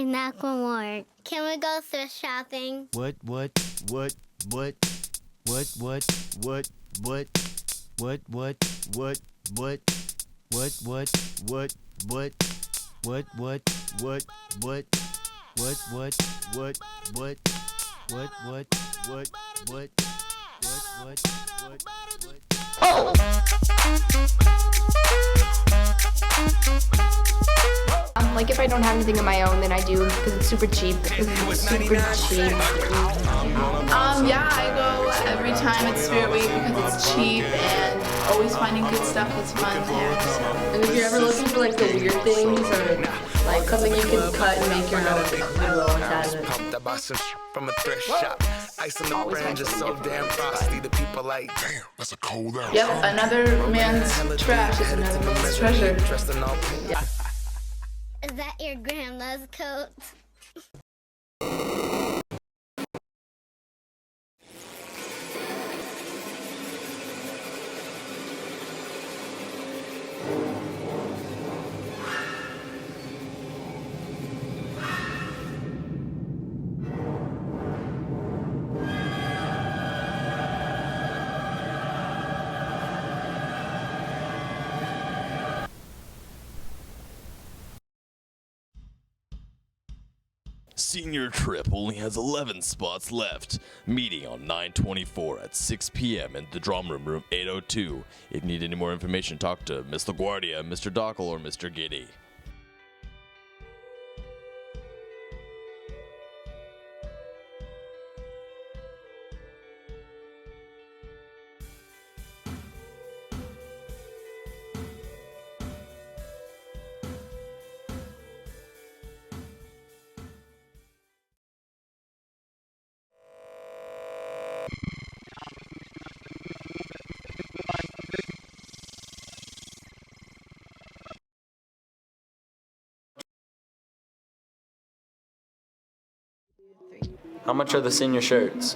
knock one more. Can we go thrift shopping? What? Like if I don't have anything of my own, then I do because it's super cheap. Yeah, I go every time it's Spirit Week because it's cheap and always finding good stuff that's fun there. So. And if you're ever looking for like the weird things or like something you can cut and make your own, Goodwill always has it. From a thrift shop. Ice on the brand just so damn frosty. The people like, damn, that's a cold ass. Yep, another man's trash is another man's treasure. Yeah. Is that your grandma's coat? Senior Trip only has 11 spots left. Meeting on 9/24 at 6 p.m. in the Drum Room 802. If you need any more information, talk to Miss LaGuardia, Mr. Dockel, or Mr. Giddy. How much are the senior shirts?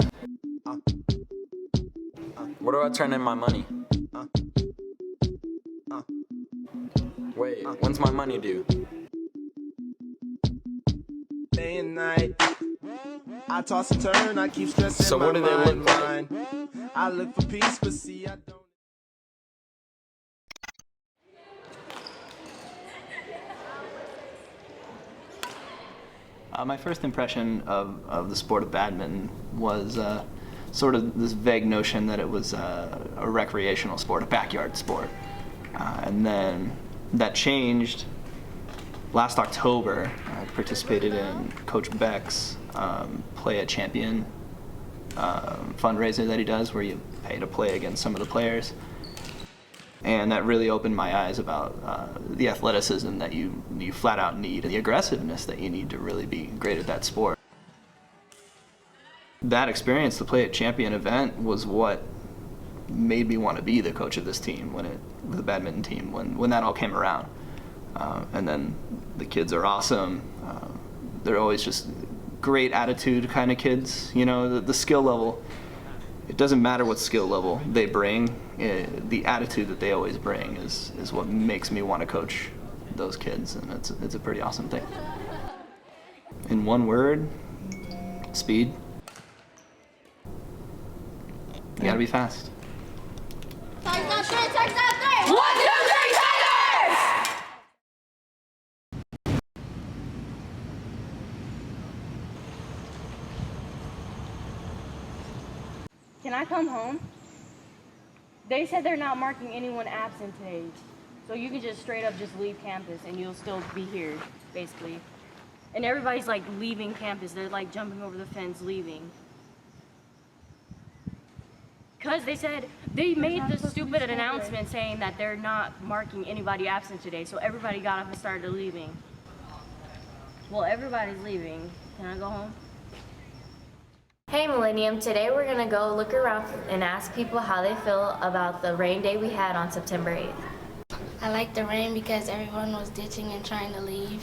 Where do I turn in my money? Wait, when's my money due? Day and night. I toss and turn, I keep stressing. So what do they look like? I look for peace, but see, I don't. My first impression of the sport of badminton was sort of this vague notion that it was a recreational sport, a backyard sport. And then that changed last October. I participated in Coach Beck's Play a Champion fundraiser that he does, where you pay to play against some of the players. And that really opened my eyes about the athleticism that you flat out need and the aggressiveness that you need to really be great at that sport. That experience, the Play It Champion event, was what made me want to be the coach of this team, the badminton team, when that all came around. And then the kids are awesome. They're always just great attitude kind of kids. You know, the skill level, it doesn't matter what skill level they bring, the attitude that they always bring is what makes me want to coach those kids, and it's a pretty awesome thing. In one word, speed. You gotta be fast. Touchdown, touchdown, 3! 1, 2, 3, Tigers! Can I come home? They said they're not marking anyone absent today. So you can just straight up just leave campus and you'll still be here, basically. And everybody's like leaving campus. They're like jumping over the fence, leaving. Because they said, they made this stupid announcement saying that they're not marking anybody absent today. So everybody got up and started leaving. Well, everybody's leaving. Can I go home? Hey Millennium, today we're gonna go look around and ask people how they feel about the rain day we had on September 8th. I like the rain because everyone was ditching and trying to leave.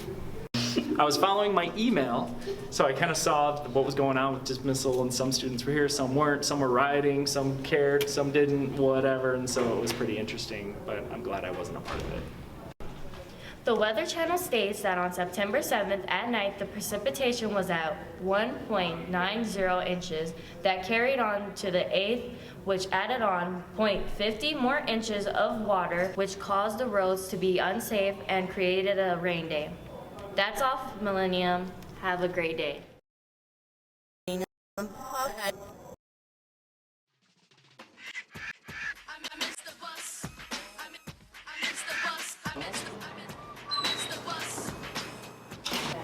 I was following my email, so I kind of saw what was going on with dismissal, and some students were here, some weren't, some were rioting, some cared, some didn't, whatever, and so it was pretty interesting, but I'm glad I wasn't a part of it. The Weather Channel states that on September 7th at night, the precipitation was at 1.90 inches. That carried on to the 8th, which added on 0.50 more inches of water, which caused the roads to be unsafe and created a rain day. That's all, Millennium. Have a great day.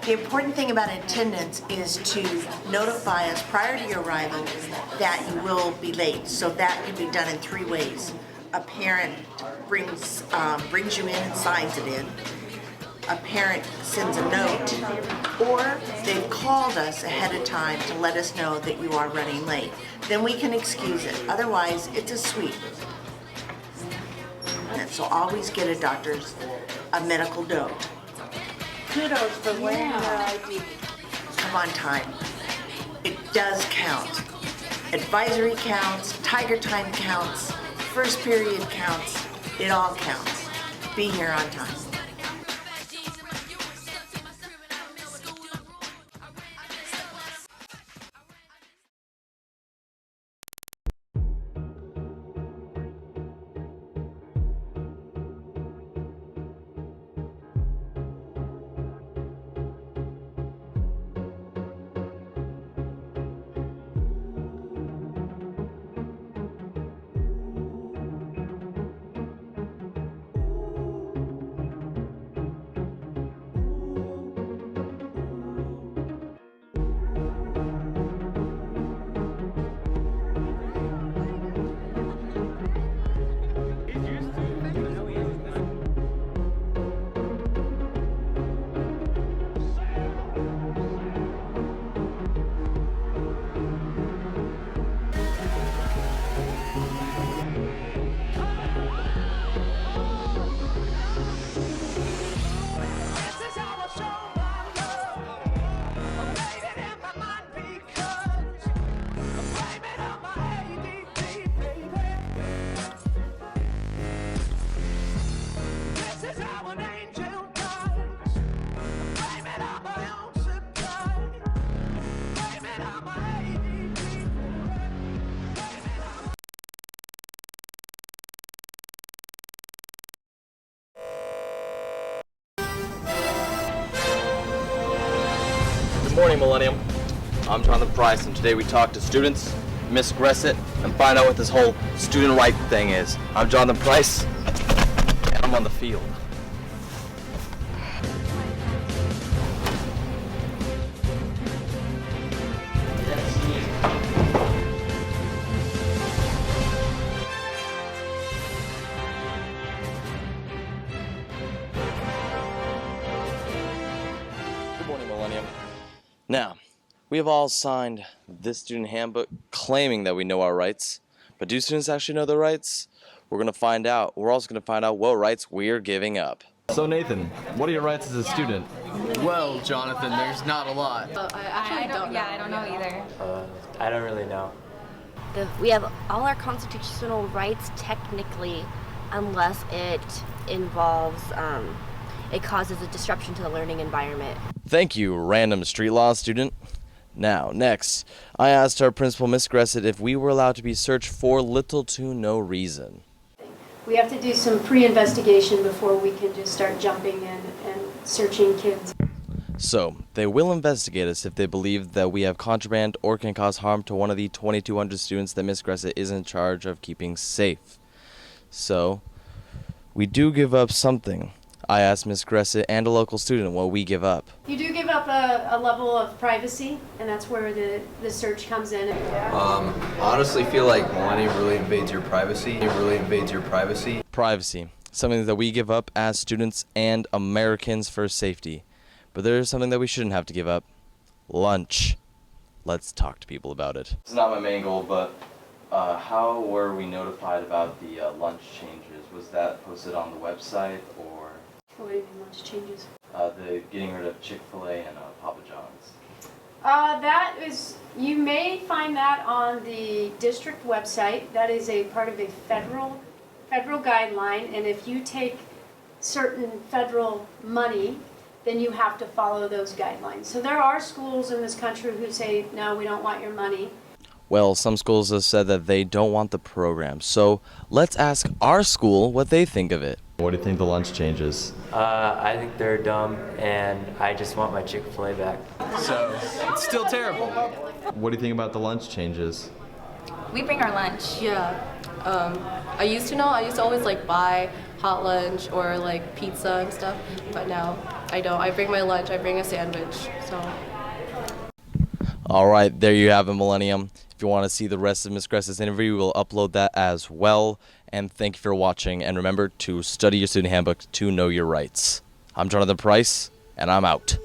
The important thing about attendance is to notify us prior to your arrival that you will be late. So that can be done in 3 ways. A parent brings you in and signs it in. A parent sends a note, or they've called us ahead of time to let us know that you are running late. Then we can excuse it. Otherwise, it's a sweep. And so always get a medical note. Kudos for wearing your ID. Come on time. It does count. Advisory counts, tiger time counts, first period counts. It all counts. Be here on time. Good morning, Millennium. I'm Jonathan Price, and today we talk to students, Miss Gresset, and find out what this whole student right thing is. I'm Jonathan Price, and I'm on the field. Good morning, Millennium. Now, we have all signed this student handbook claiming that we know our rights, but do students actually know their rights? We're going to find out. We're also going to find out what rights we're giving up. So Nathan, what are your rights as a student? Well, Jonathan, there's not a lot. I don't know either. I don't really know. We have all our constitutional rights technically, unless it involves, it causes a disruption to the learning environment. Thank you, random street law student. Now, next, I asked our principal, Miss Gresset, if we were allowed to be searched for little to no reason. We have to do some pre-investigation before we can just start jumping in and searching kids. So, they will investigate us if they believe that we have contraband or can cause harm to one of the 2,200 students that Miss Gresset is in charge of keeping safe. So, we do give up something. I asked Miss Gresset and a local student what we give up. You do give up a level of privacy, and that's where the search comes in. I honestly feel like Millennium really invades your privacy. Privacy, something that we give up as students and Americans for safety. But there is something that we shouldn't have to give up. Lunch. Let's talk to people about it. It's not my main goal, but how were we notified about the lunch changes? Was that posted on the website or? What do you mean lunch changes? The getting rid of Chick-fil-A and Papa John's. That is, you may find that on the district website. That is a part of a federal guideline, and if you take certain federal money, then you have to follow those guidelines. So there are schools in this country who say, no, we don't want your money. Well, some schools have said that they don't want the program. So let's ask our school what they think of it. What do you think the lunch changes? I think they're dumb, and I just want my Chick-fil-A back. So it's still terrible. What do you think about the lunch changes? We bring our lunch. Yeah. I used to always like buy hot lunch or like pizza and stuff, but now I don't. I bring my lunch, I bring a sandwich, so. All right, there you have it, Millennium. If you want to see the rest of Ms. Gress's interview, we'll upload that as well. And thank you for watching. And remember to study your student handbook to know your rights. I'm Jonathan Price, and I'm out.